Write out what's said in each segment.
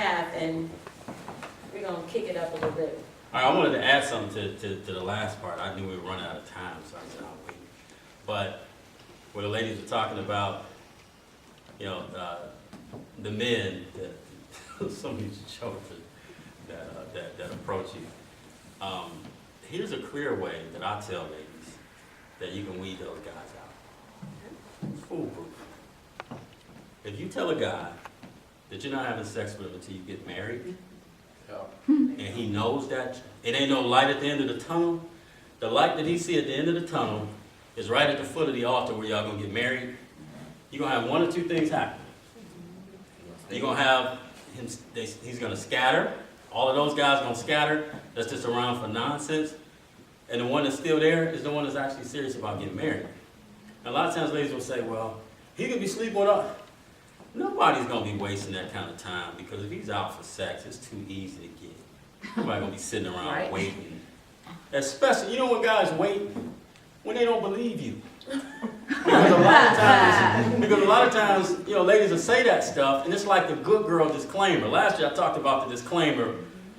half, and we're gonna kick it up a little bit. All right, I wanted to add something to the last part. I knew we were running out of time, so I said I'll wait. But where the ladies were talking about, you know, the men that some of these children that approach you. Here's a clear way that I tell ladies that you can weed those guys out. It's foolproof. If you tell a guy that you're not having sex with him until you get married, and he knows that it ain't no light at the end of the tunnel, the light that he see at the end of the tunnel is right at the foot of the altar where y'all gonna get married. You're gonna have one or two things happen. You're gonna have him, he's gonna scatter. All of those guys gonna scatter. That's just around for nonsense. And the one that's still there is the one that's actually serious about getting married. And a lot of times ladies will say, well, he could be sleeping with us. Nobody's gonna be wasting that kind of time, because if he's out for sex, it's too easy to get. Nobody's gonna be sitting around waiting. Especially, you know when guys wait? When they don't believe you. Because a lot of times, you know, ladies will say that stuff, and it's like the good girl disclaimer. Last year I talked about the disclaimer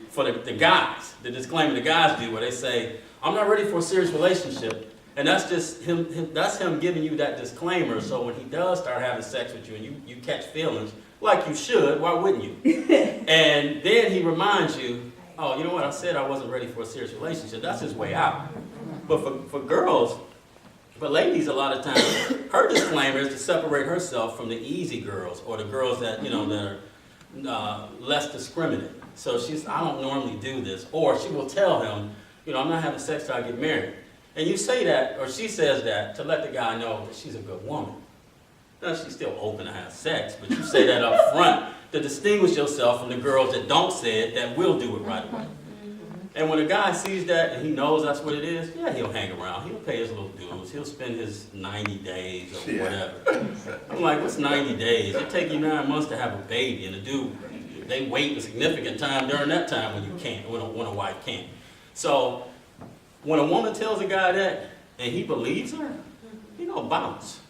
for the guys. The disclaimer the guys do, where they say, I'm not ready for a serious relationship. And that's just him giving you that disclaimer, so when he does start having sex with you and you catch feelings, like you should, why wouldn't you? And then he reminds you, oh, you know what, I said I wasn't ready for a serious relationship. That's his way out. But for girls, for ladies, a lot of times, her disclaimer is to separate herself from the easy girls, or the girls that, you know, that are less discriminate. So I don't normally do this. Or she will tell him, you know, I'm not having sex till I get married. And you say that, or she says that, to let the guy know that she's a good woman. Now, she's still open to have sex, but you say that up front to distinguish yourself from the girls that don't say it, that will do it right away. And when a guy sees that and he knows that's what it is, yeah, he'll hang around. He'll pay his little dues. He'll spend his 90 days or whatever. I'm like, what's 90 days? It takes you 9 months to have a baby, and the dude, they wait a significant time during that time when you can't, when a wife can't. So when a woman tells a guy that and he believes her, he gonna bounce.